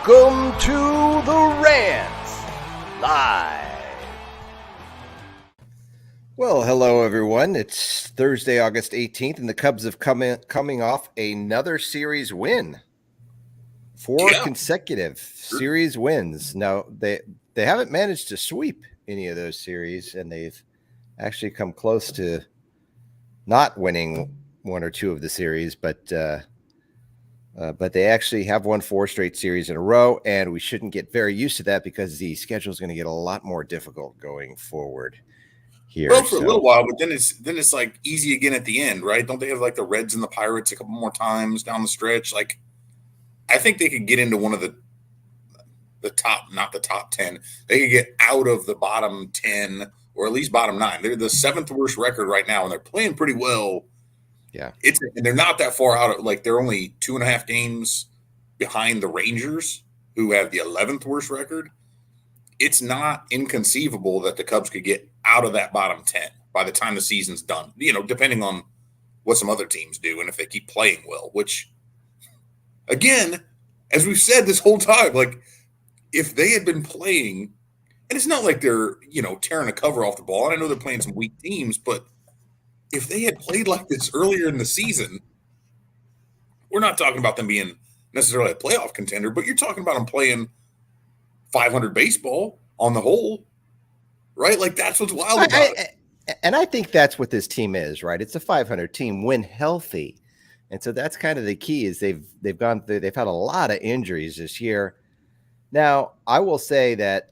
Welcome to the Rant Live. Well, hello everyone. It's Thursday, August 18th, and the Cubs have coming off another series win. Four consecutive series wins. Now they haven't managed to sweep any of those series, and they've actually come close to not winning one or two of the series, but they actually have won 4 straight series in a row, and we shouldn't get very used to that because the schedule is going to get a lot more difficult going forward here. Well, for a little while, but then it's like easy again at the end, right? Don't they have like the Reds and the Pirates a couple more times down the stretch? Like, I think they could get into one of the top, not the top 10. They could get out of the bottom 10 or at least bottom 9. They're the 7th worst record right now, and they're playing pretty well. Yeah, and they're not that far out. Like, they're only 2.5 games behind the Rangers, who have the 11th worst record. It's not inconceivable that the Cubs could get out of that bottom 10 by the time the season's done, depending on what some other teams do and if they keep playing well, which, again, as we've said this whole time, like, if they had been playing, and it's not like they're, tearing a cover off the ball, and I know they're playing some weak teams, but if they had played like this earlier in the season, we're not talking about them being necessarily a playoff contender, but you're talking about them playing 500 baseball on the whole, right? Like, that's what's wild about it. And I think that's what this team is, right? It's a 500 team when healthy. And so that's kind of the key is they've had a lot of injuries this year. Now, I will say that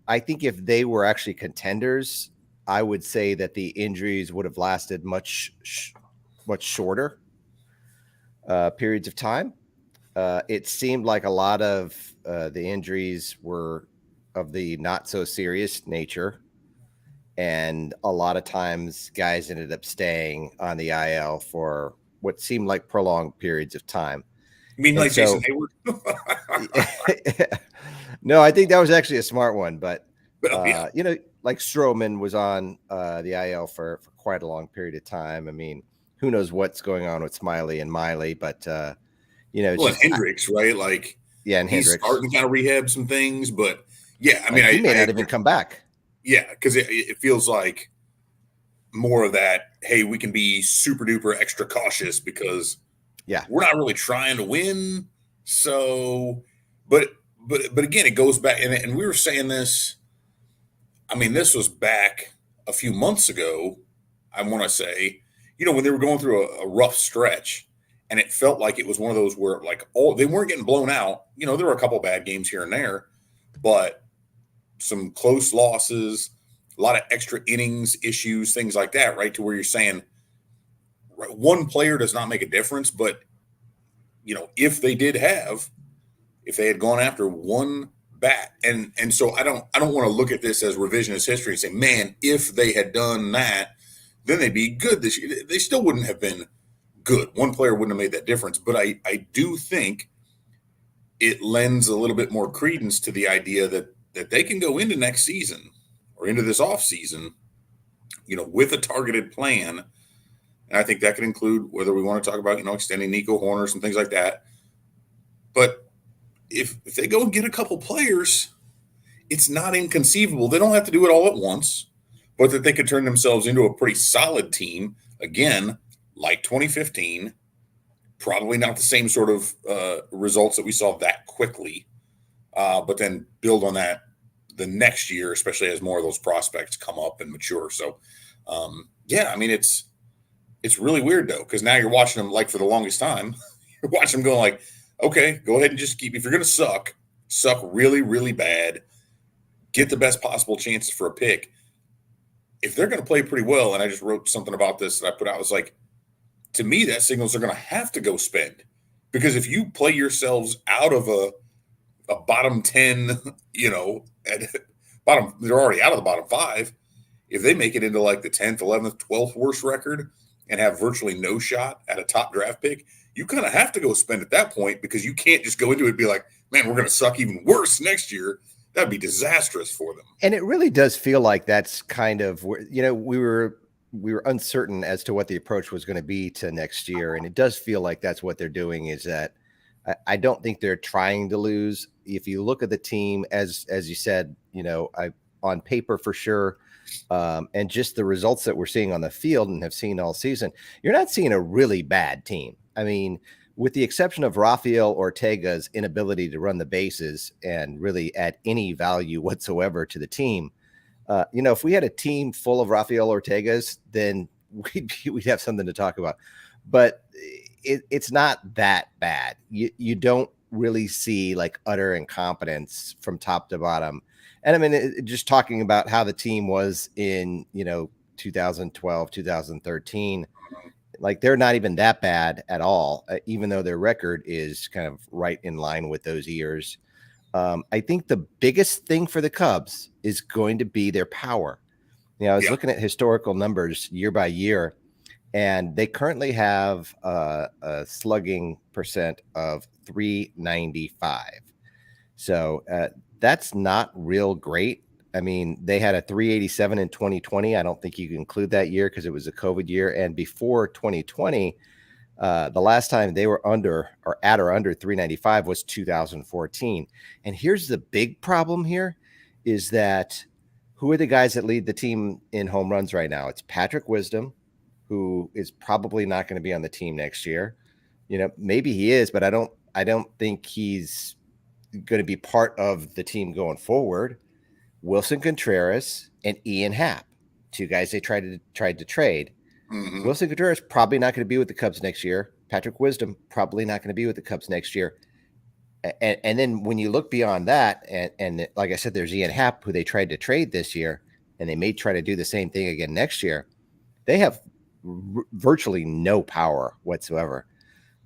I think if they were actually contenders, I would say that the injuries would have lasted much shorter periods of time. It seemed like a lot of the injuries were of the not so serious nature. And a lot of times guys ended up staying on the IL for what seemed like prolonged periods of time. You mean like Jason Hayward? No, I think that was actually a smart one. But, like Stroman was on the IL for quite a long period of time. I mean, who knows what's going on with Smiley and Miley, but, and Hendricks, right? Like, and he's Hendricks starting to kind of rehab some things, but yeah, I mean, he may not even come back. Yeah, because it feels like more of that, hey, we can be super duper extra cautious because we're not really trying to win. So, but again, it goes back, and we were saying this, I mean, this was back a few months ago, I want to say, when they were going through a rough stretch, and it felt like it was one of those where, like, they weren't getting blown out. There were a couple bad games here and there, but some close losses, a lot of extra innings issues, things like that, right? To where you're saying, right, one player does not make a difference, but if they had gone after one bat, and so I don't want to look at this as revisionist history and say, man, if they had done that, then they'd be good this year. They still wouldn't have been good. One player wouldn't have made that difference, but I do think it lends a little bit more credence to the idea that they can go into next season or into this off season, with a targeted plan. And I think that could include whether we want to talk about, extending Nico Horners and things like that. But if they go and get a couple players, it's not inconceivable. They don't have to do it all at once, but that they could turn themselves into a pretty solid team. Again, like 2015, probably not the same sort of results that we saw that quickly. But then build on that the next year, especially as more of those prospects come up and mature. So, I mean, it's really weird, though, because now you're watching them, like, for the longest time, you're watching them going like, okay, go ahead and just if you're going to suck really, really bad, get the best possible chances for a pick. If they're going to play pretty well, and I just wrote something about this that I put out, I was like, to me, that signals they're going to have to go spend. Because if you play yourselves out of a bottom 10, at bottom, they're already out of the bottom 5. If they make it into like the 10th, 11th, 12th worst record and have virtually no shot at a top draft pick, you kind of have to go spend at that point, because you can't just go into it and be like, man, we're going to suck even worse next year. That'd be disastrous for them. And it really does feel like that's kind of where, we were uncertain as to what the approach was going to be to next year. And it does feel like that's what they're doing, is that I don't think they're trying to lose. If you look at the team, as you said, on paper for sure, and just the results that we're seeing on the field and have seen all season, you're not seeing a really bad team. I mean, with the exception of Rafael Ortega's inability to run the bases and really add any value whatsoever to the team, if we had a team full of Rafael Ortegas, then we'd have something to talk about. But it's not that bad. You don't really see like utter incompetence from top to bottom. And I mean, just talking about how the team was in 2012, 2013, like they're not even that bad at all, even though their record is kind of right in line with those years. I think the biggest thing for the Cubs is going to be their power. I was looking at historical numbers year by year, and they currently have a slugging percent of 395. So that's not real great. I mean, they had a 387 in 2020. I don't think you can include that year because it was a COVID year. And before 2020, the last time they were under 395 was 2014. And here's the big problem here is that who are the guys that lead the team in home runs right now? It's Patrick Wisdom, who is probably not going to be on the team next year. Maybe he is, but I don't think he's going to be part of the team going forward. Wilson Contreras and Ian Happ, two guys they tried to trade. Mm-hmm. Wilson Contreras probably not going to be with the Cubs next year. Patrick Wisdom probably not going to be with the Cubs next year. And then when you look beyond that, and like I said, there's Ian Happ, who they tried to trade this year, and they may try to do the same thing again next year. They have virtually no power whatsoever.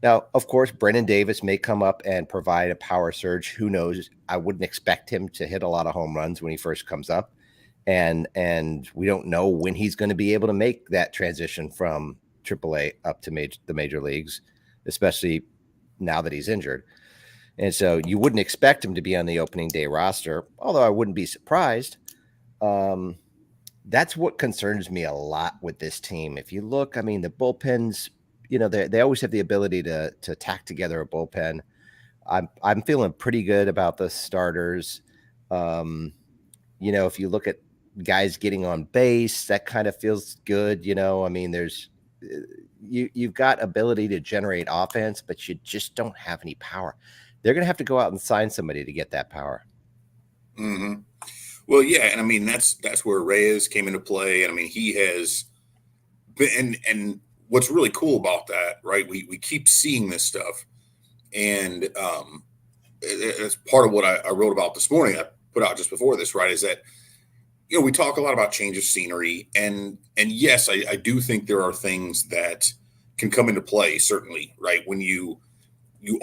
Now, of course, Brennan Davis may come up and provide a power surge. Who knows? I wouldn't expect him to hit a lot of home runs when he first comes up. And we don't know when he's going to be able to make that transition from AAA up to the major leagues, especially now that he's injured. And so you wouldn't expect him to be on the opening day roster, although I wouldn't be surprised. That's what concerns me a lot with this team. If you look, I mean, the bullpens, they always have the ability to tack together a bullpen. I'm feeling pretty good about the starters. If you look at guys getting on base, that kind of feels good. I mean, there's you've got ability to generate offense, but you just don't have any power. They're going to have to go out and sign somebody to get that power. Mm-hmm. Well, yeah, and I mean that's where Reyes came into play. And I mean, he has been, and what's really cool about that, right? We keep seeing this stuff, and it's part of what I wrote about this morning. I put out just before this, right? Is that we talk a lot about change of scenery, and yes, I do think there are things that can come into play. Certainly, right? When you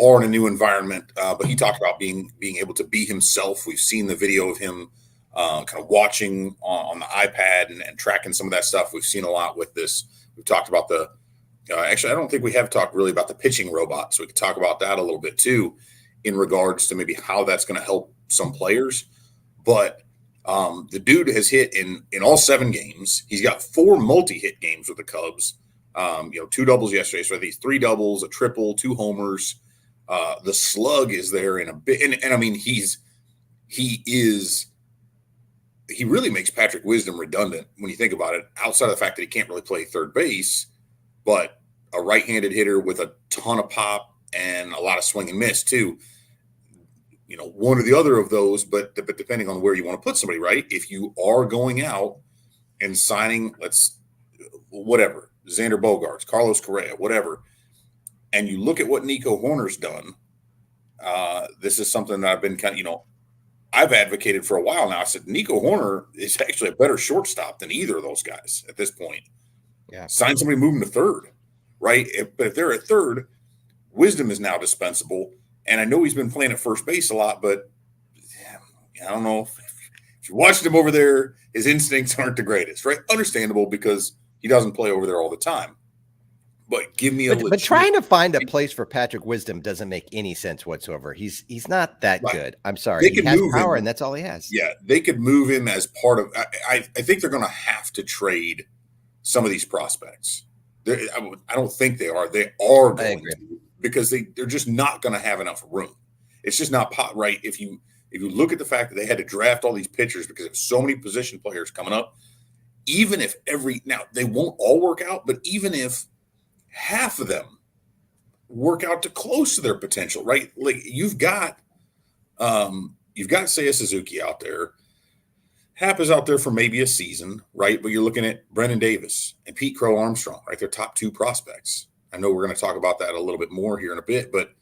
are in a new environment, but he talked about being able to be himself. We've seen the video of him kind of watching on the iPad and tracking some of that stuff. We've seen a lot with this. We've talked about the actually, I don't think we have talked really about the pitching robot, so we could talk about that a little bit too, in regards to maybe how that's going to help some players. But the dude has hit in all 7 games. He's got 4 multi-hit games with the Cubs. 2 doubles yesterday, so I think 3 doubles, a triple, 2 homers. The slug is there in a bit, and I mean he really makes Patrick Wisdom redundant when you think about it. Outside of the fact that he can't really play third base, but a right-handed hitter with a ton of pop and a lot of swing and miss too. One or the other of those, but depending on where you want to put somebody, right? If you are going out and signing, whatever, Xander Bogaerts, Carlos Correa, whatever, and you look at what Nico Horner's done, this is something that I've been I've advocated for a while now. I said Nico Horner is actually a better shortstop than either of those guys at this point. Yeah, sign somebody, move them to third, right? But if they're at third, Wisdom is now dispensable. And I know he's been playing at first base a lot, but I don't know if you watched him over there, his instincts aren't the greatest, right? Understandable because he doesn't play over there all the time. But give me but trying to find a place for Patrick Wisdom doesn't make any sense whatsoever. He's not that good. I'm sorry. He has power, and that's all he has. Yeah, they could move him as part of. I think they're going to have to trade some of these prospects. I don't think they are. They are going to. because they're just not going to have enough room. It's just not right. If you look at the fact that they had to draft all these pitchers because of so many position players coming up, even if now they won't all work out, but even if half of them work out to close to their potential, right? Like you've got Seiya Suzuki out there. Hap is out there for maybe a season, right? But you're looking at Brennan Davis and Pete Crow-Armstrong, right? They're top 2 prospects. I know we're going to talk about that a little bit more here in a bit, but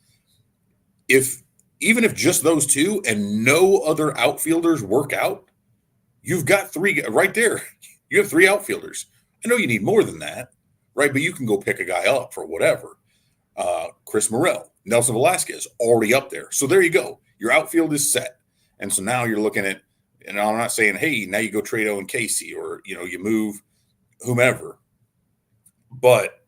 even if just those 2 and no other outfielders work out, you've got 3 right there. You have 3 outfielders. I know you need more than that, right? But you can go pick a guy up for whatever. Chris Morel, Nelson Velasquez, already up there. So there you go. Your outfield is set. And so now you're looking at, and I'm not saying, hey, now you go trade Owen Casey or, you move whomever. But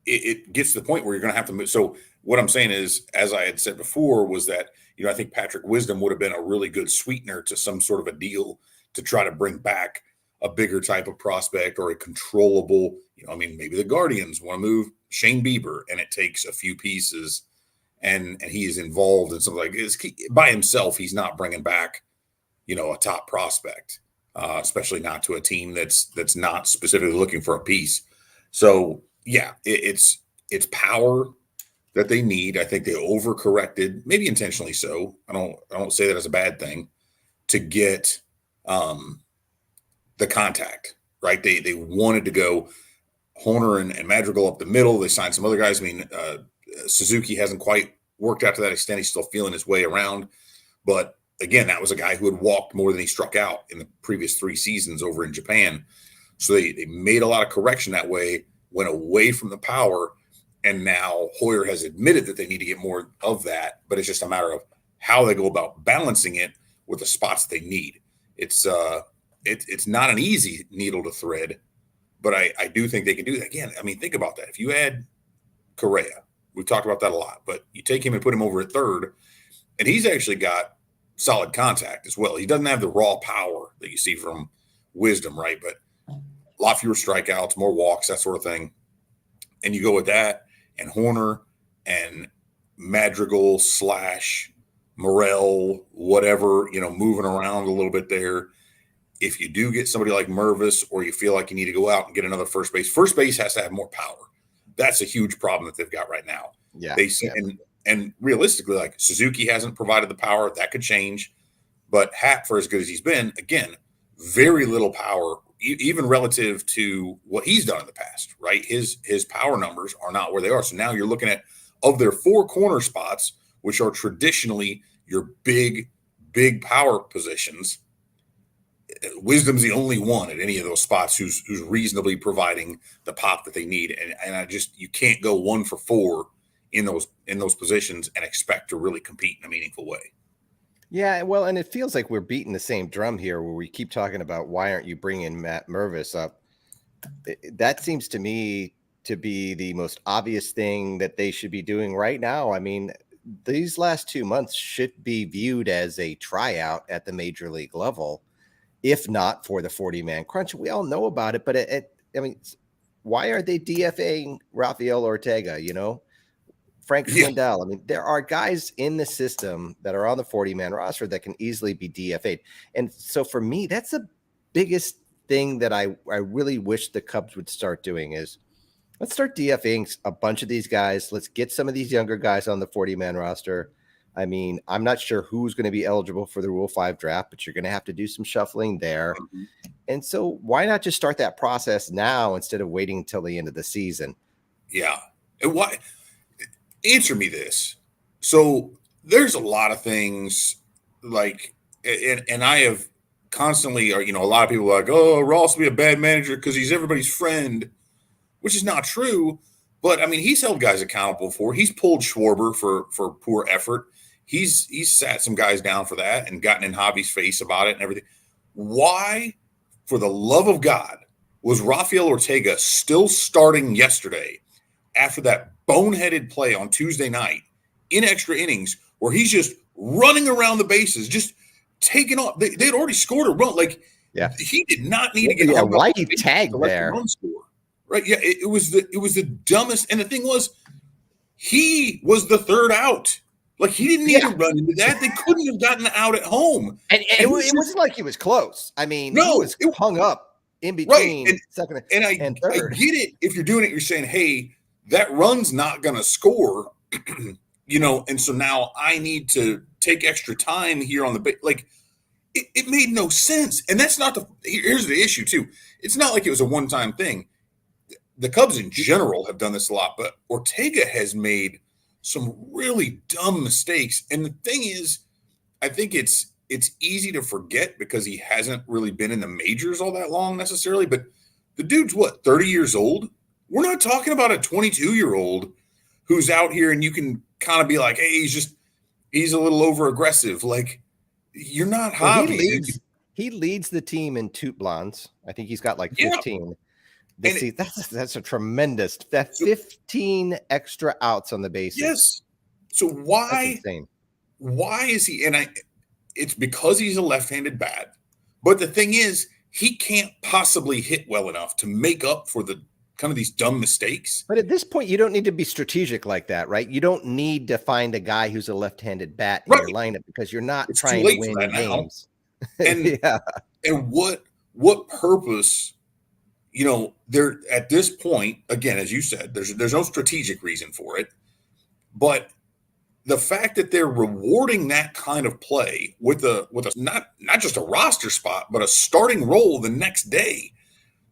it gets to the point where you're going to have to move. So what I'm saying is, as I had said before, was that, I think Patrick Wisdom would have been a really good sweetener to some sort of a deal to try to bring back a bigger type of prospect or a controllable, maybe the Guardians want to move Shane Bieber and it takes a few pieces and he is involved in something like this. By himself, he's not bringing back, a top prospect, especially not to a team that's not specifically looking for a piece. So yeah, it's power that they need. I think they overcorrected, maybe intentionally so. I don't say that as a bad thing, to get the contact, right? They wanted to go Hoerner and Madrigal up the middle. They signed some other guys. Suzuki hasn't quite worked out to that extent. He's still feeling his way around. But again, that was a guy who had walked more than he struck out in the previous 3 seasons over in Japan. So they made a lot of correction that way, went away from the power, and now Hoyer has admitted that they need to get more of that, but it's just a matter of how they go about balancing it with the spots that they need. It's not an easy needle to thread, but I do think they can do that. Again, think about that. If you add Correa, we've talked about that a lot, but you take him and put him over at third, and he's actually got solid contact as well. He doesn't have the raw power that you see from Wisdom, right? But a lot fewer strikeouts, more walks, that sort of thing. And you go with that and Hoerner and Madrigal / Morel, whatever, moving around a little bit there. If you do get somebody like Mervis, or you feel like you need to go out and get another first base has to have more power. That's a huge problem that they've got right now. Yeah. And realistically, like Suzuki hasn't provided the power. That could change. But Hap, for as good as he's been, again, very little power, even relative to what he's done in the past, right? His power numbers are not where they are. So now you're looking at, of their 4 corner spots, which are traditionally your big power positions, Wisdom's the only one at any of those spots who's reasonably providing the pop that they need. And you can't go 1 for 4 in those positions and expect to really compete in a meaningful way. Yeah, well, and it feels like we're beating the same drum here, where we keep talking about why aren't you bringing Matt Mervis up? That seems to me to be the most obvious thing that they should be doing right now. These last 2 months should be viewed as a tryout at the major league level, if not for the 40-man crunch. We all know about it, but why are they DFAing Rafael Ortega, Frank Swindell? There are guys in the system that are on the 40-man roster that can easily be DFA'd. And so for me, that's the biggest thing that I really wish the Cubs would start doing is, let's start DFAing a bunch of these guys. Let's get some of these younger guys on the 40-man roster. I'm not sure who's going to be eligible for the Rule 5 draft, but you're going to have to do some shuffling there. Mm-hmm. And so why not just start that process now instead of waiting until the end of the season? Yeah. And why? Answer me this. So there's a lot of things like, and I have constantly, a lot of people are like, oh, Ross will be a bad manager because he's everybody's friend, which is not true. But he's held guys accountable for. He's pulled Schwarber for poor effort. He's sat some guys down for that and gotten in Javi's face about it and everything. Why, for the love of God, was Rafael Ortega still starting yesterday after that boneheaded play on Tuesday night in extra innings where he's just running around the bases, just taking off? They had already scored a run. He did not need to get. Yeah, why he tagged there? Right? Yeah, it was the dumbest. And the thing was, he was the third out. Like, he didn't need to run into that. They couldn't have gotten out at home. And it wasn't like he was close. I mean, he was hung up in between second and third. I get it. If you're doing it, you're saying, hey, that run's not going to score, and so now I need to take extra time here on the base. Like, it made no sense. And that's not here's the issue, too. It's not like it was a one-time thing. The Cubs in general have done this a lot, but Ortega has made some really dumb mistakes. And the thing is, I think it's easy to forget because he hasn't really been in the majors all that long necessarily, but the dude's 30 years old? We're not talking about a 22-year-old who's out here and you can kind of be like, hey, he's a little over aggressive. Like, you're not hobby. He leads the team in toot blondes. I think he's got like 15. Yeah. That's a tremendous 15 extra outs on the bases. Yes. So why is he? And it's because he's a left-handed bat. But the thing is, he can't possibly hit well enough to make up for the kind of these dumb mistakes. But at this point, you don't need to be strategic like that, right? You don't need to find a guy who's a left-handed bat in your lineup because you're not trying to win games. And and what purpose? They're at this point, again, as you said, there's no strategic reason for it, but the fact that they're rewarding that kind of play with a not just a roster spot, but a starting role the next day,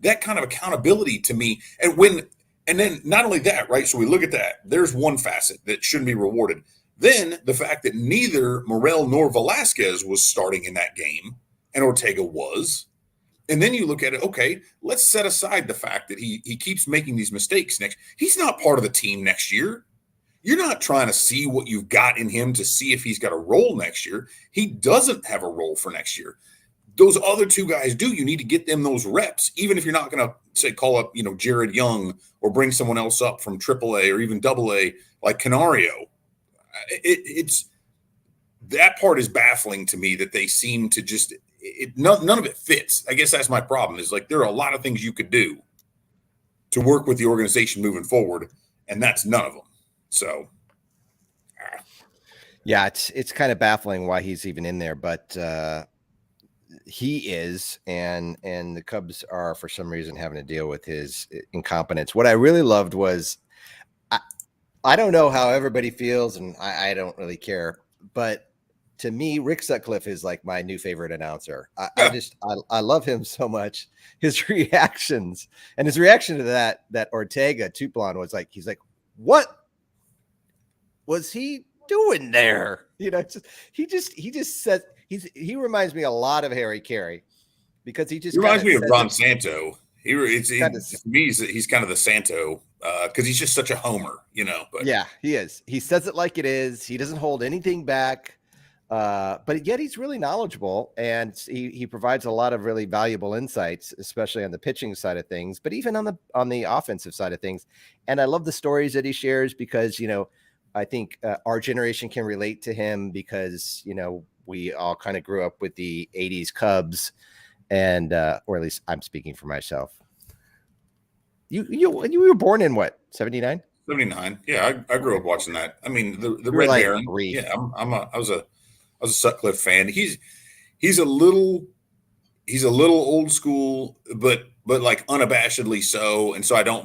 that kind of accountability to me. And then not only that, right? So we look at that. There's one facet that shouldn't be rewarded. Then the fact that neither Morel nor Velasquez was starting in that game, and Ortega was. And then you look at it, okay, let's set aside the fact that he keeps making these mistakes he's not part of the team next year. You're not trying to see what you've got in him to see if he's got a role next year. He doesn't have a role for next year. Those other two guys do. You need to get them those reps, even if you're not going to say call up, Jared Young or bring someone else up from AAA or even AA like Canario. It's that part is baffling to me that they seem to just none of it fits. I guess that's my problem. Is like there are a lot of things you could do to work with the organization moving forward, and that's none of them. So, yeah, it's kind of baffling why he's even in there, but he is, and the Cubs are for some reason having to deal with his incompetence. What I really loved was, I don't know how everybody feels, and I don't really care, but to me, Rick Sutcliffe is like my new favorite announcer. I love him so much. His reactions and his reaction to that Ortega Tuplon was like, he's like, what was he doing there? He just said he reminds me a lot of Harry Carey because he reminds me of Ron Santo. To me, he's kind of the Santo because he's just such a homer, But yeah, he is. He says it like it is. He doesn't hold anything back. But yet he's really knowledgeable, and he provides a lot of really valuable insights, especially on the pitching side of things, but even on the offensive side of things. And I love the stories that he shares because, I think our generation can relate to him because, we all kind of grew up with the 80s Cubs and, or at least I'm speaking for myself. You were born in what? 79? 79. Yeah. I grew up watching that. I mean, the Red Baron. Yeah. I was a Sutcliffe fan. He's a little old school, but like unabashedly so. And so I don't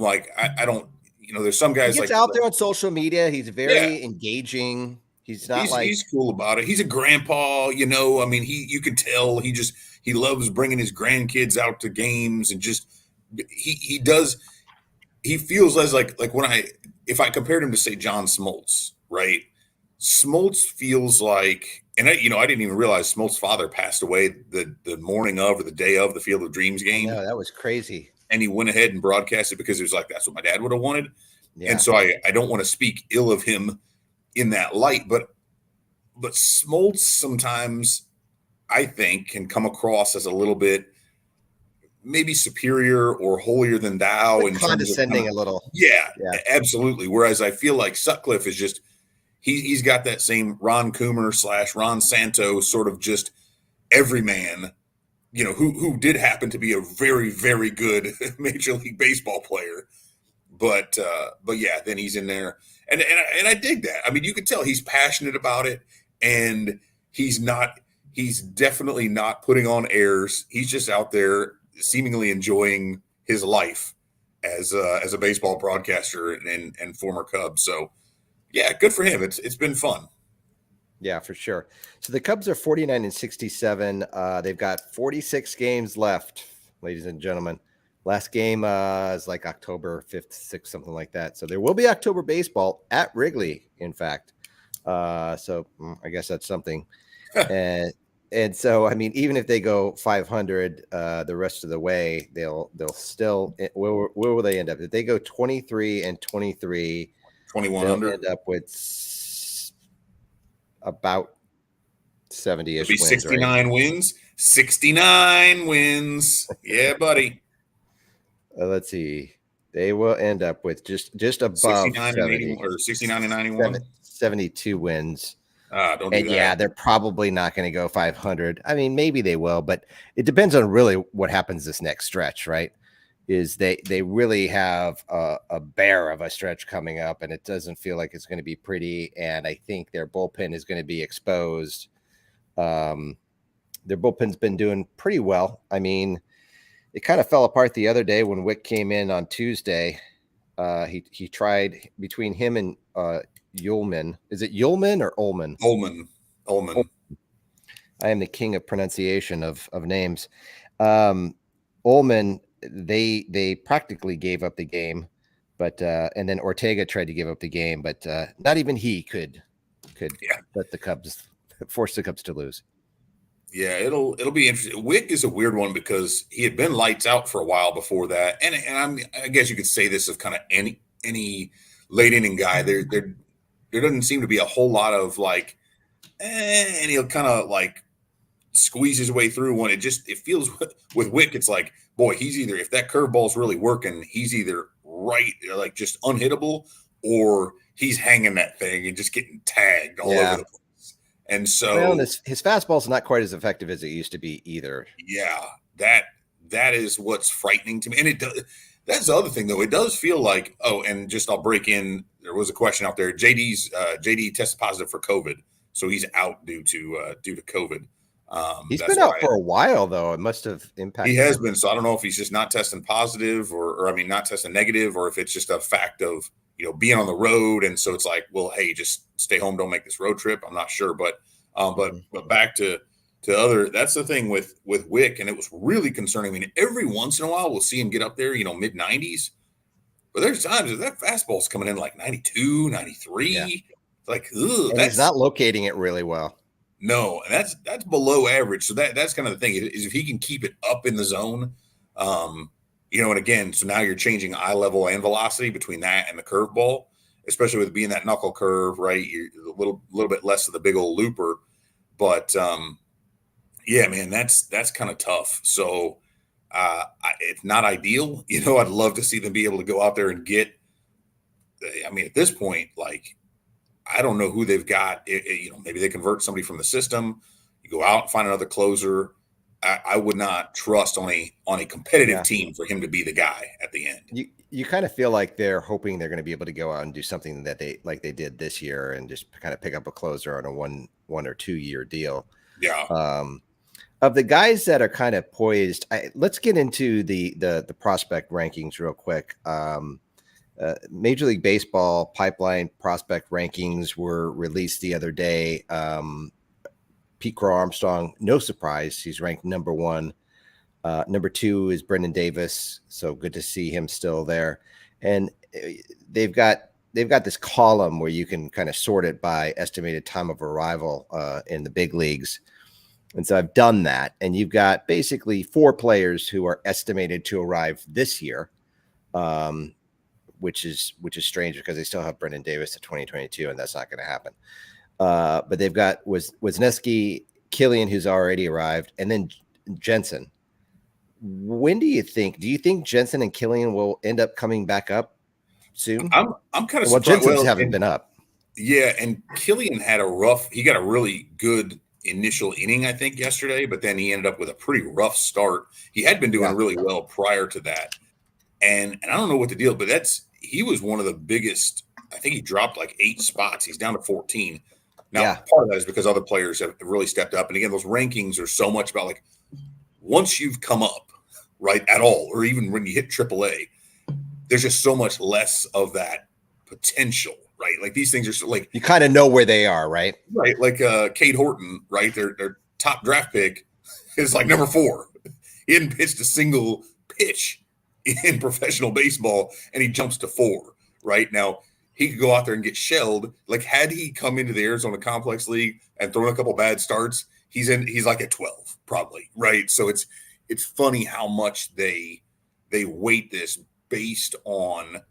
there's some guys he gets out there on social media. He's very engaging. He's cool about it. He's a grandpa, I mean, you can tell he loves bringing his grandkids out to games and just, he feels like if I compared him to say John Smoltz, right? Smoltz feels like, and I didn't even realize Smoltz's father passed away the morning of or the day of the Field of Dreams game. No, that was crazy. And he went ahead and broadcast it because he was like, that's what my dad would have wanted. Yeah. And so I don't want to speak ill of him in that light, but Smoltz sometimes I think can come across as a little bit maybe superior or holier than thou and condescending a little. Yeah, absolutely. Whereas I feel like Sutcliffe is just he's got that same Ron Coomer / Ron Santo sort of just everyman, who did happen to be a very, very good Major League Baseball player. but yeah, then he's in there, and I dig that. I mean, you can tell he's passionate about it, and he's definitely not putting on airs. He's just out there seemingly enjoying his life as a baseball broadcaster and former Cub. So yeah, good for him. It's been fun. Yeah, for sure. So the Cubs are 49-67. They've got 46 games left, ladies and gentlemen. Last game is like October 5th, 6th, something like that. So there will be October baseball at Wrigley, in fact. So I guess that's something. And so, I mean, even if they go 500 the rest of the way, they'll still, where will they end up? If they go 23-23, 2100, they'll end up with about 70-ish wins. 69 right? Wins. 69 wins. Yeah, buddy. Let's see. They will end up with just above 69 and 80, or 69 and 91. 72 wins. Don't do that. Yeah, they're probably not going to go 500. I mean, maybe they will, but it depends on really what happens this next stretch, right? Is they really have a bear of a stretch coming up, and it doesn't feel like it's going to be pretty. And I think their bullpen is going to be exposed. Their bullpen's been doing pretty well. I mean, it kind of fell apart the other day when Wick came in on Tuesday. He tried between him and Ullman. Is it Ullman or Ullman? Ullman. I am the king of pronunciation of names. Ullman, they practically gave up the game, but and then Ortega tried to give up the game, but not even he could let the Cubs force the Cubs to lose. Yeah, it'll be interesting. Wick is a weird one because he had been lights out for a while before that, and I guess you could say this of kind of any late inning guy. There doesn't seem to be a whole lot of like, and he'll kind of like squeeze his way through one. It feels with Wick, it's like, boy, he's either, if that curveball's really working, he's either right, like just unhittable, or he's hanging that thing and just getting tagged all over the place. And so his fastball's not quite as effective as it used to be either. Yeah, that is what's frightening to me. And that's the other thing, though. It does feel like, and just I'll break in. There was a question out there. JD tested positive for COVID, so he's out due to COVID. He's been out for a while, though. It must have impacted. He has been. So I don't know if he's just not testing positive, or not testing negative, or if it's just a fact of being on the road, and so it's like, well, hey, just stay home, don't make this road trip. I'm not sure, but back to other. That's the thing with Wick, and it was really concerning. I mean, every once in a while we'll see him get up there, mid 90s, but there's times that fastball's coming in like 92, 93. Yeah. Like, he's not locating it really well. No, and that's below average. So that's kind of the thing is if he can keep it up in the zone, and again, so now you're changing eye level and velocity between that and the curveball, especially with being that knuckle curve, right? You're a little bit less of the big old looper, but yeah, man, that's kind of tough. So it's not ideal. I'd love to see them be able to go out there and get. I mean, at this point, like, I don't know who they've got. Maybe they convert somebody from the system. You go out and find another closer. I would not trust on a competitive team for him to be the guy at the end. You kind of feel like they're hoping they're going to be able to go out and do something that they did this year and just kind of pick up a closer on a one or 2 year deal. Yeah. Of the guys that are kind of poised, let's get into the prospect rankings real quick. Major League Baseball Pipeline prospect rankings were released the other day. Pete Crow-Armstrong, no surprise, he's ranked number 1. Number 2 is Brendan Davis, so good to see him still there. And they've got this column where you can kind of sort it by estimated time of arrival in the big leagues. And so I've done that, and you've got basically 4 players who are estimated to arrive this year, which is strange because they still have Brendan Davis to 2022, and that's not going to happen. But they've got Wisniewski, Killian, who's already arrived, and then Jensen. When do you think Jensen and Killian will end up coming back up soon? I'm kind of surprised. Jensen's haven't been up. Yeah, and Killian he got a really good initial inning, I think, yesterday, but then he ended up with a pretty rough start. He had been doing really well prior to that. And I don't know what the deal, but he was one of the biggest. I think he dropped like 8 spots. He's down to 14. Now, part of that is because other players have really stepped up. And again, those rankings are so much about like once you've come up, right, at all, or even when you hit AAA, there's just so much less of that potential, right? Like these things are so, like you kind of know where they are, right? Right, like Cade Horton, right? Their top draft pick is like number 4. He hadn't pitched a single pitch in professional baseball, and he jumps to 4. Right now, he could go out there and get shelled. Like had he come into the Arizona Complex League and thrown a couple bad starts, he's like at 12 probably, right? So it's funny how much they weight this based on.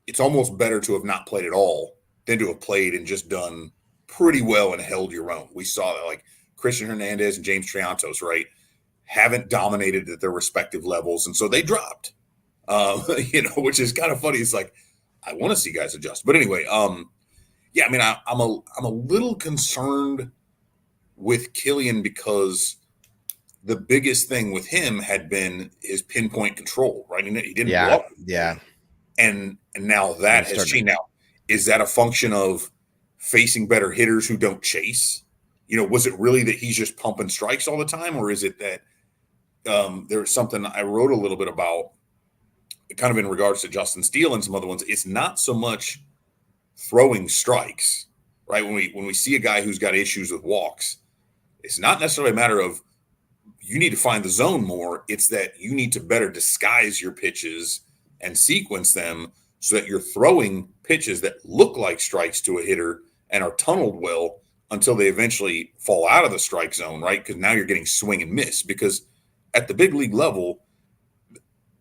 It's almost better to have not played at all than to have played and just done pretty well and held your own. We saw that like Christian Hernandez and James Triantos, right, haven't dominated at their respective levels, and so they dropped. Which is kind of funny. It's like I want to see guys adjust, but anyway, yeah. I mean, I'm a little concerned with Killian because the biggest thing with him had been his pinpoint control, right? He didn't walk. Yeah. And now that has changed. Now, is that a function of facing better hitters who don't chase? Was it really that he's just pumping strikes all the time? Or is it that there's something I wrote a little bit about kind of in regards to Justin Steele and some other ones? It's not so much throwing strikes, right? When we see a guy who's got issues with walks, it's not necessarily a matter of you need to find the zone more. It's that you need to better disguise your pitches and sequence them so that you're throwing pitches that look like strikes to a hitter and are tunneled well until they eventually fall out of the strike zone, right? Because now you're getting swing and miss. Because at the big league level,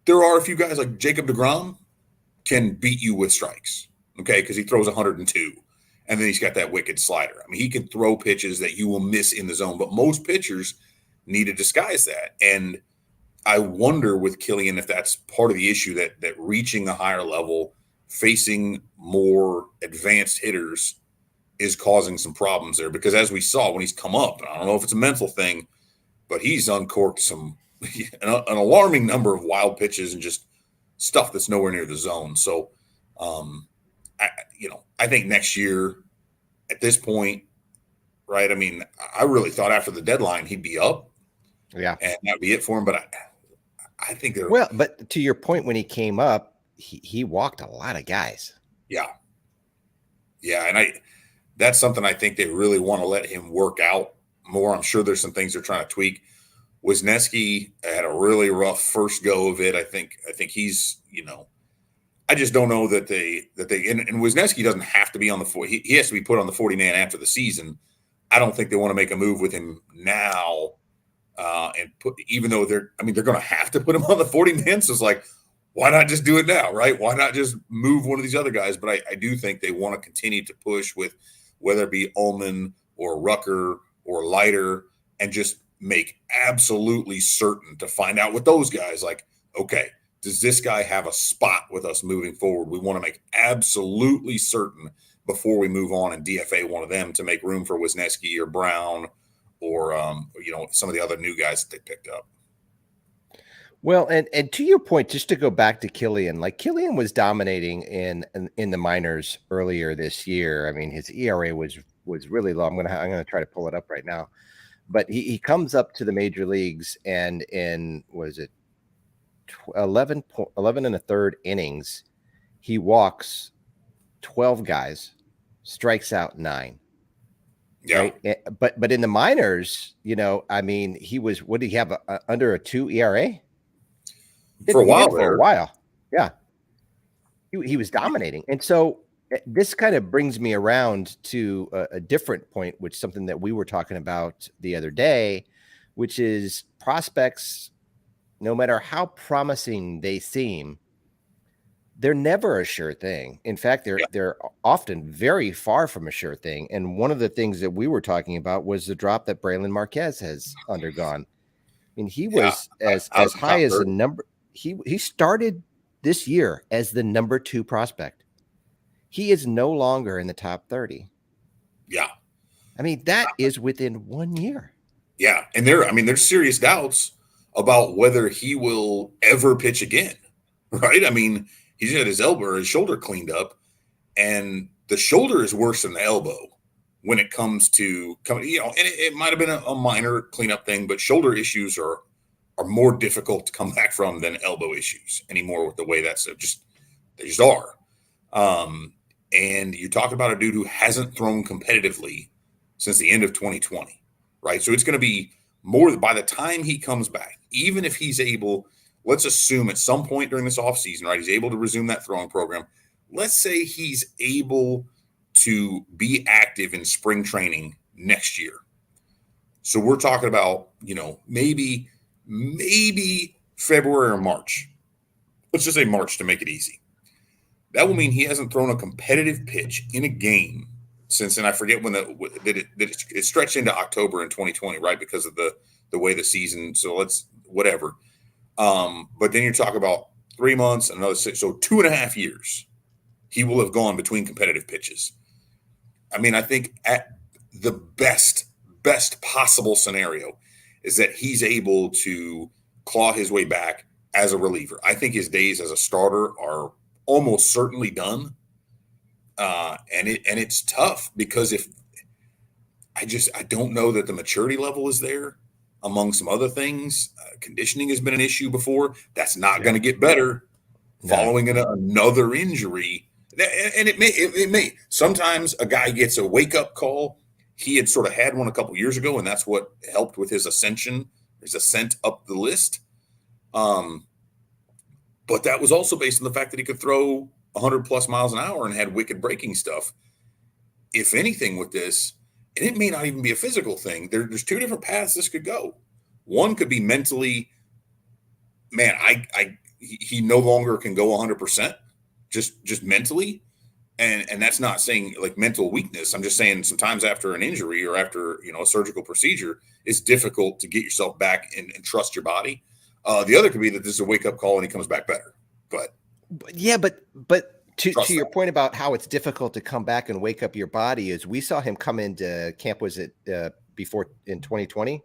there are a few guys like Jacob deGrom can beat you with strikes, okay? Because he throws 102, and then he's got that wicked slider. I mean, he can throw pitches that you will miss in the zone, but most pitchers need to disguise that. And I wonder with Killian if that's part of the issue that reaching a higher level, facing more advanced hitters is causing some problems there. Because as we saw when he's come up, I don't know if it's a mental thing, but he's uncorked an alarming number of wild pitches and just stuff that's nowhere near the zone. So, I think next year at this point, right? I mean, I really thought after the deadline he'd be up. Yeah. And that'd be it for him. But I think they're but to your point, when he came up, he walked a lot of guys. Yeah. Yeah. And that's something I think they really want to let him work out more. I'm sure there's some things they're trying to tweak. Wisniewski had a really rough first go of it. I think he's, I just don't know that they and Wisniewski doesn't have to be on the 40. He has to be put on the 40-man after the season. I don't think they want to make a move with him now. And even though they're going to have to put him on the 40-man. So it's like, why not just do it now, right? Why not just move one of these other guys? But I do think they want to continue to push with whether it be Ullman or Rucker or Leiter and just make absolutely certain to find out with those guys, like, okay, does this guy have a spot with us moving forward? We want to make absolutely certain before we move on and DFA one of them to make room for Wisniewski or Brown or some of the other new guys that they picked up. Well, and to your point, just to go back to Killian, like Killian was dominating in the minors earlier this year. I mean, his ERA was really low. I'm gonna try to pull it up right now, but he comes up to the major leagues, and in 11 and a third innings, he walks 12 guys, strikes out 9. Yeah. Right? But in the minors, I mean, he was, what did he have, under a 2 ERA? For a while. Yeah. He was dominating. And so this kind of brings me around to a different point, which is something that we were talking about the other day, which is prospects, no matter how promising they seem, they're never a sure thing. In fact, they're often very far from a sure thing. And one of the things that we were talking about was the drop that Braylon Marquez has undergone. I mean, he was as high as a number. He started this year as the number 2 prospect. He is no longer in the top 30. Yeah. I mean, that is within 1 year. Yeah. And there's serious doubts about whether he will ever pitch again. Right. I mean, He's got his elbow or his shoulder cleaned up, and the shoulder is worse than the elbow when it comes to coming. And it might have been a minor cleanup thing, but shoulder issues are more difficult to come back from than elbow issues anymore with the way they just are. And you talk about a dude who hasn't thrown competitively since the end of 2020, right? So it's going to be more by the time he comes back, even if he's able, let's assume at some point during this offseason, right, he's able to resume that throwing program. Let's say he's able to be active in spring training next year. So we're talking about, maybe February or March. Let's just say March to make it easy. That will mean he hasn't thrown a competitive pitch in a game since, and I forget when it stretched into October in 2020, right? Because of the way the season. So let's whatever. But then you're talking about 3 months, another 6, so 2.5 years. He will have gone between competitive pitches. I mean, I think at the best possible scenario is that he's able to claw his way back as a reliever. I think his days as a starter are almost certainly done. And it's tough because I don't know that the maturity level is there among some other things. Conditioning has been an issue before. That's not going to get better following another injury. And it may. Sometimes a guy gets a wake-up call. He had sort of had one a couple years ago, and that's what helped with his ascent up the list. But that was also based on the fact that he could throw 100+ miles an hour and had wicked breaking stuff. If anything with this, and it may not even be a physical thing, there's 2 different paths this could go. One could be mentally, man, he no longer can go 100%, just mentally. And that's not saying like mental weakness. I'm just saying sometimes after an injury or after, a surgical procedure, it's difficult to get yourself back and trust your body. The other could be that this is a wake-up call and he comes back better. But to your point about how it's difficult to come back and wake up your body is we saw him come into camp, was it before in 2020?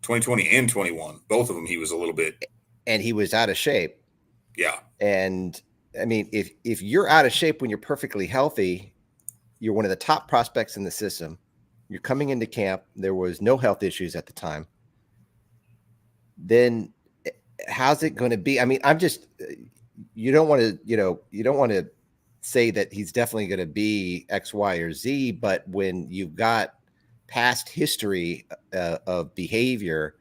2020 and 21. Both of them he was a little bit. And he was out of shape. Yeah. And I mean, if you're out of shape when you're perfectly healthy, you're one of the top prospects in the system. You're coming into camp. There was no health issues at the time. Then how's it going to be? I mean, you don't want to say that he's definitely going to be X, Y, or Z, but when you've got past history of behavior,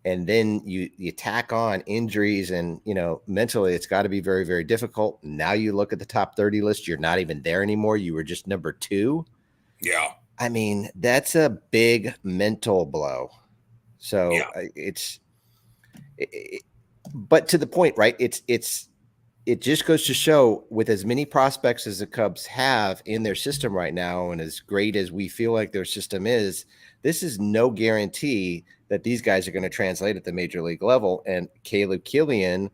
and then you tack on injuries and, mentally it's got to be very, very difficult. Now you look at the top 30 list, you're not even there anymore. You were just number 2. Yeah. I mean, that's a big mental blow. So but to the point, right? It just goes to show with as many prospects as the Cubs have in their system right now, and as great as we feel like their system is, this is no guarantee that these guys are going to translate at the major league level. And Caleb Killian,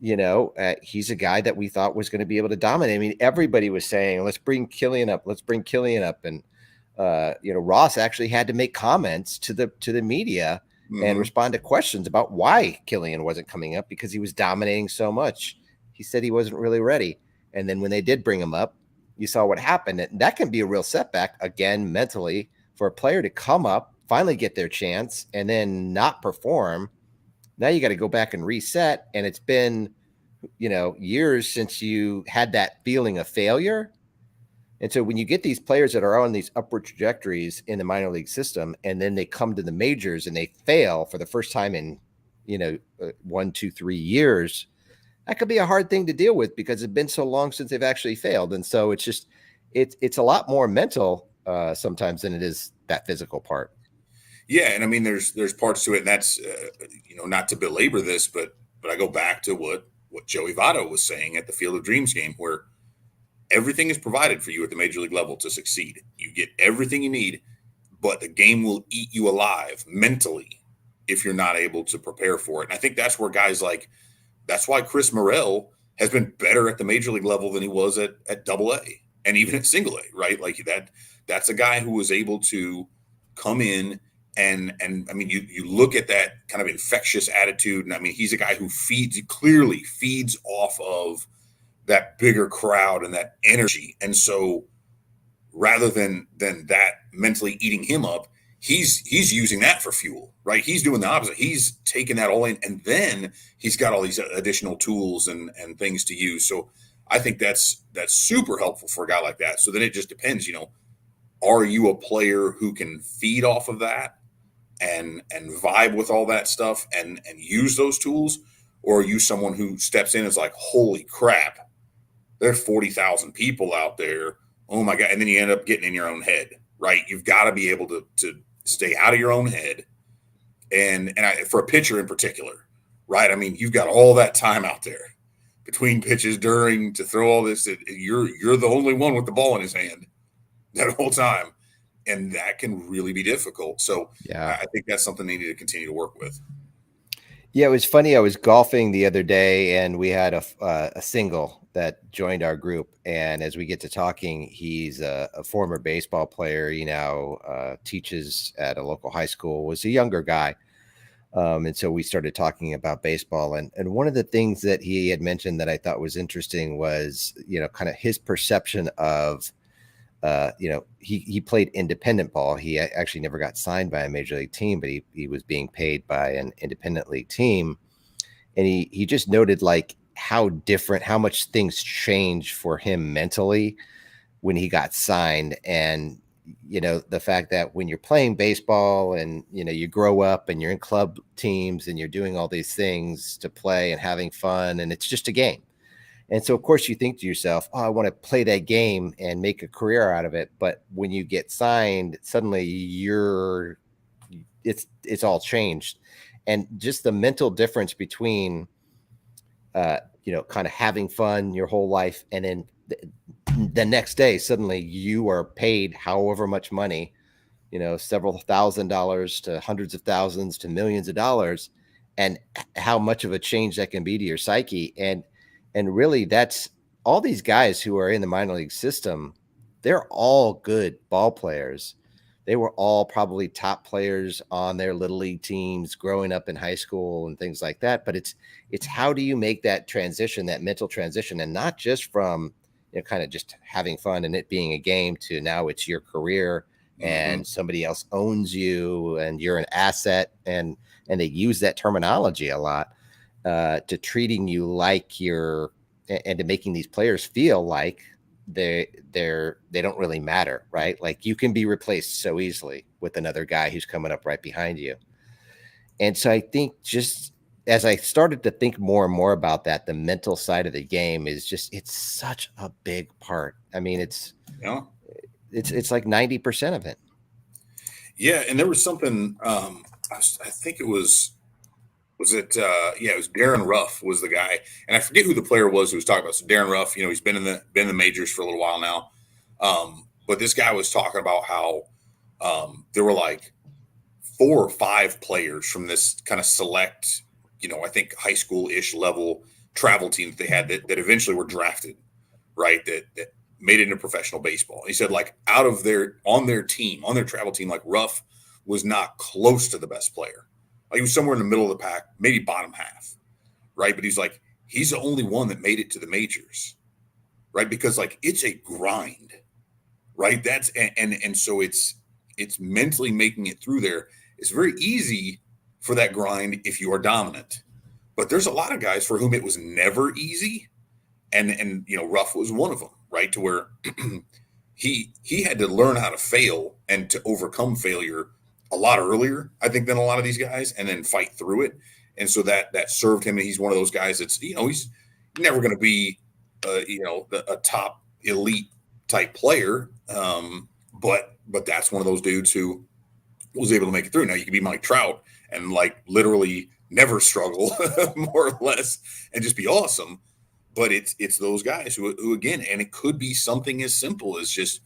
he's a guy that we thought was going to be able to dominate. I mean, everybody was saying, let's bring Killian up. And, Ross actually had to make comments to the media and respond to questions about why Killian wasn't coming up because he was dominating so much. He said he wasn't really ready. And then when they did bring him up, you saw what happened. And that can be a real setback, again, mentally, for a player to come up, finally get their chance, and then not perform. Now you got to go back and reset. And it's been, years since you had that feeling of failure. And so when you get these players that are on these upward trajectories in the minor league system, and then they come to the majors and they fail for the first time in, 1, 2, 3 years, that could be a hard thing to deal with because it's been so long since they've actually failed. And so it's just, it's a lot more mental sometimes than it is that physical part. Yeah. And I mean, there's parts to it, and that's, not to belabor this, but I go back to what Joey Votto was saying at the Field of Dreams game, where everything is provided for you at the major league level to succeed. You get everything you need, but the game will eat you alive mentally if you're not able to prepare for it. And I think that's where guys that's why Chris Morel has been better at the major league level than he was at AA and even at single A, right? Like that's a guy who was able to come in and I mean, you look at that kind of infectious attitude. And I mean, he's a guy who clearly feeds off of that bigger crowd and that energy. And so rather than that mentally eating him up, he's using that for fuel, right? He's doing the opposite. He's taking that all in, and then he's got all these additional tools and things to use. So I think that's super helpful for a guy like that. So then it just depends, are you a player who can feed off of that and vibe with all that stuff and use those tools? Or are you someone who steps in and is like, holy crap, there's 40,000 people out there. Oh my God. And then you end up getting in your own head, right? You've got to be able to stay out of your own head. And for a pitcher in particular, right? I mean, you've got all that time out there between pitches, during, to throw all this. You're the only one with the ball in his hand that whole time. And that can really be difficult. So yeah, I think that's something they need to continue to work with. Yeah, it was funny. I was golfing the other day, and we had a single that joined our group. And as we get to talking, he's a former baseball player. He now teaches at a local high school. Was a younger guy, and so we started talking about baseball. And one of the things that he had mentioned that I thought was interesting was, kind of his perception of. He played independent ball. He actually never got signed by a major league team, but he was being paid by an independent league team. And he just noted like how much things changed for him mentally when he got signed. And, the fact that when you're playing baseball and, you grow up and you're in club teams and you're doing all these things to play and having fun, and it's just a game. And so, of course, you think to yourself, oh, I want to play that game and make a career out of it. But when you get signed, suddenly it's all changed. And just the mental difference between, kind of having fun your whole life. And then the next day, suddenly you are paid however much money, several $1,000s to hundreds of thousands to millions of dollars, and how much of a change that can be to your psyche. And really, that's all these guys who are in the minor league system. They're all good ball players. They were all probably top players on their little league teams growing up in high school and things like that. But it's how do you make that transition, that mental transition, and not just from kind of just having fun and it being a game to now it's your career and somebody else owns you and you're an asset, and they use that terminology a lot. To treating you like and to making these players feel like they don't really matter, right? Like you can be replaced so easily with another guy who's coming up right behind you. And so I think just as I started to think more and more about that, the mental side of the game is it's such a big part. I mean, it's like 90% of it. Yeah. And there was something, I think it was it was Darren Ruff was the guy, and I forget who the player was who was talking about. So Darren Ruff, he's been in the majors for a little while now. But this guy was talking about how there were like 4 or 5 players from this kind of select, I think high school-ish level travel team that they had that eventually were drafted, right? That made it into professional baseball. And he said like on their travel team, like Ruff was not close to the best player. He was somewhere in the middle of the pack, maybe bottom half, right? But he's the only one that made it to the majors, right? Because like it's a grind, right? That's and so it's mentally making it through there. It's very easy for that grind if you are dominant, but there's a lot of guys for whom it was never easy, and Ruff was one of them, right? To where he had to learn how to fail and to overcome failure a lot earlier, I think, than a lot of these guys, and then fight through it. And so that served him. And he's one of those guys that's, he's never going to be, a top elite type player. But that's one of those dudes who was able to make it through. Now you could be Mike Trout and like literally never struggle more or less and just be awesome. But it's those guys who again, and it could be something as simple as just,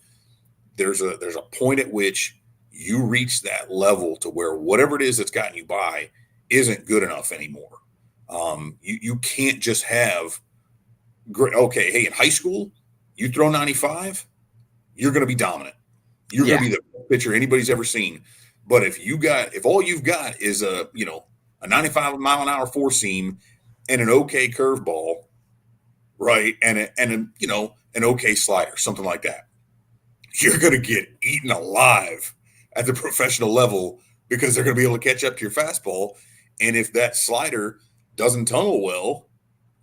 there's a point at which you reach that level to where whatever it is that's gotten you by isn't good enough anymore. You can't just have great. Okay, hey, in high school, you throw 95, you're going to be dominant. You're going to be the best pitcher anybody's ever seen. But if all you've got is a 95 mile an hour 4-seam and an okay curveball, right, and an okay slider, something like that, you're going to get eaten alive at the professional level because they're going to be able to catch up to your fastball. And if that slider doesn't tunnel well,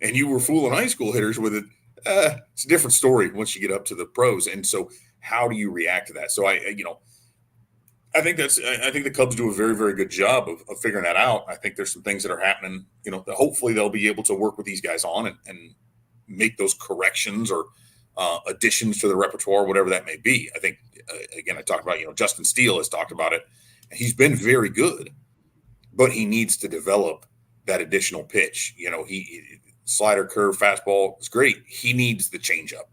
and you were fooling high school hitters with it, it's a different story once you get up to the pros. And so, how do you react to that? So I think the Cubs do a very, very good job of figuring that out. I think there's some things that are happening, that hopefully they'll be able to work with these guys on and make those corrections or additions to the repertoire, whatever that may be. I think, again, I talked about, Justin Steele has talked about it. He's been very good, but he needs to develop that additional pitch. He slider, curve, fastball is great. He needs the changeup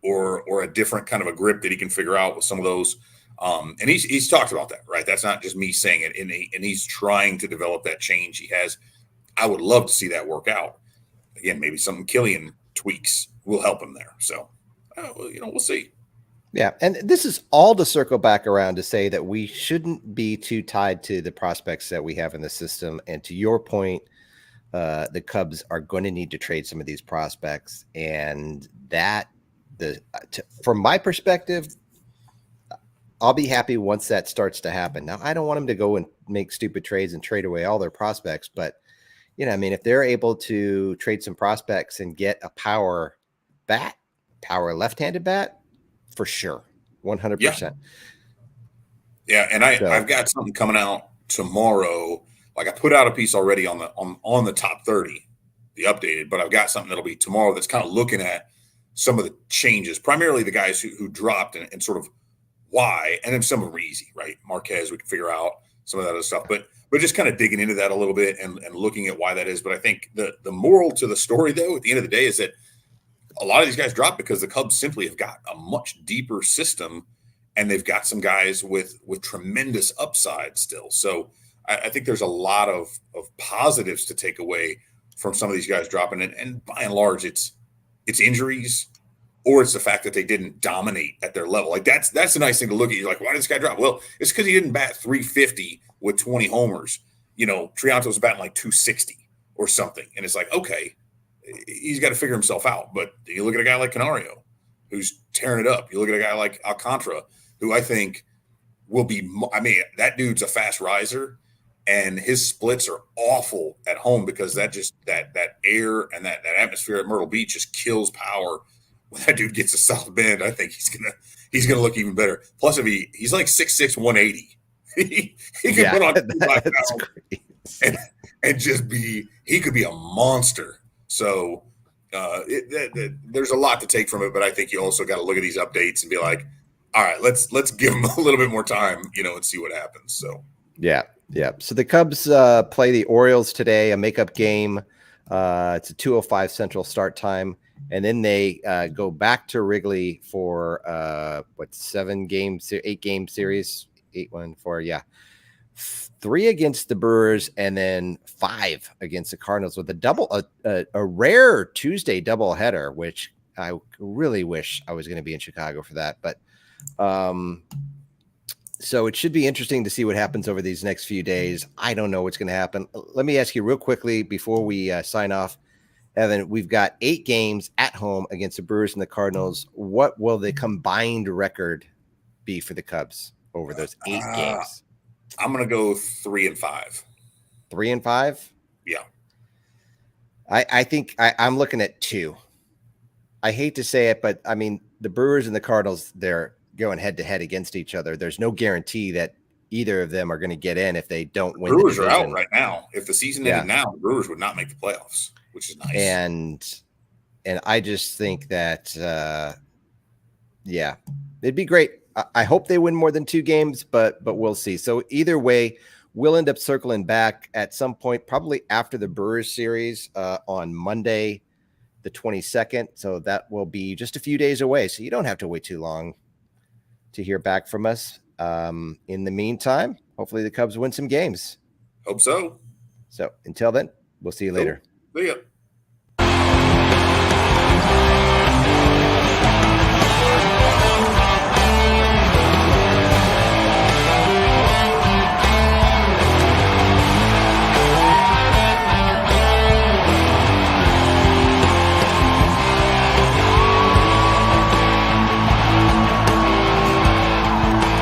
or a different kind of a grip that he can figure out with some of those. And he's talked about that, right? That's not just me saying it. And he's trying to develop that change. I would love to see that work out. Again, maybe some Killian tweaks will help him there. So, we'll see. Yeah. And this is all to circle back around to say that we shouldn't be too tied to the prospects that we have in the system. And to your point, the Cubs are going to need to trade some of these prospects. And from my perspective, I'll be happy once that starts to happen. Now, I don't want them to go and make stupid trades and trade away all their prospects, but if they're able to trade some prospects and get a power left-handed bat, for sure, 100%. Yeah, and I've got something coming out tomorrow. Like I put out a piece already on the top 30, the updated, but I've got something that'll be tomorrow that's kind of looking at some of the changes, primarily the guys who dropped and sort of why, and then some of them are easy, right? Marquez, we can figure out some of that other stuff, but just kind of digging into that a little bit and looking at why that is. But I think the moral to the story, though, at the end of the day, is that a lot of these guys dropped because the Cubs simply have got a much deeper system, and they've got some guys with tremendous upside still. So I think there's a lot of positives to take away from some of these guys dropping, and by and large, it's injuries. Or it's the fact that they didn't dominate at their level. Like that's the nice thing to look at. You're like, why did this guy drop? Well, it's because he didn't bat 350 with 20 homers. Trianto was batting like 260 or something. And it's like, okay, he's got to figure himself out. But you look at a guy like Canario, who's tearing it up. You look at a guy like Alcantara, who I think will be – that dude's a fast riser, and his splits are awful at home because that air and that atmosphere at Myrtle Beach just kills power. When that dude gets a South Bend, I think he's gonna look even better. Plus, if he's like 6'6", 180, he can put on 2 pounds and just he could be a monster. So there's a lot to take from it, but I think you also got to look at these updates and be like, all right, let's give them a little bit more time, and see what happens. So yeah. So the Cubs play the Orioles today, a makeup game. It's a 2:05 Central start time. And then they go back to Wrigley for 8 game series, 8-1-4, yeah, 3 against the Brewers, and then 5 against the Cardinals with a rare Tuesday doubleheader, which I really wish I was going to be in Chicago for that. But so it should be interesting to see what happens over these next few days. I don't know what's going to happen. Let me ask you real quickly before we sign off. Evan, we've got 8 games at home against the Brewers and the Cardinals. What will the combined record be for the Cubs over those 8 games? I'm going to go 3-5. 3-5? Yeah. I think I'm looking at 2. I hate to say it, but the Brewers and the Cardinals, they're going head to head against each other. There's no guarantee that either of them are going to get in if they don't win. Brewers are out right now. If the season ended now, the Brewers would not make the playoffs, which is nice. And I just think that, it'd be great. I hope they win more than 2 games, but we'll see. So either way, we'll end up circling back at some point, probably after the Brewers series on Monday, the 22nd. So that will be just a few days away. So you don't have to wait too long to hear back from us. In the meantime, hopefully the Cubs win some games. Hope so. So until then, we'll see you later. See ya.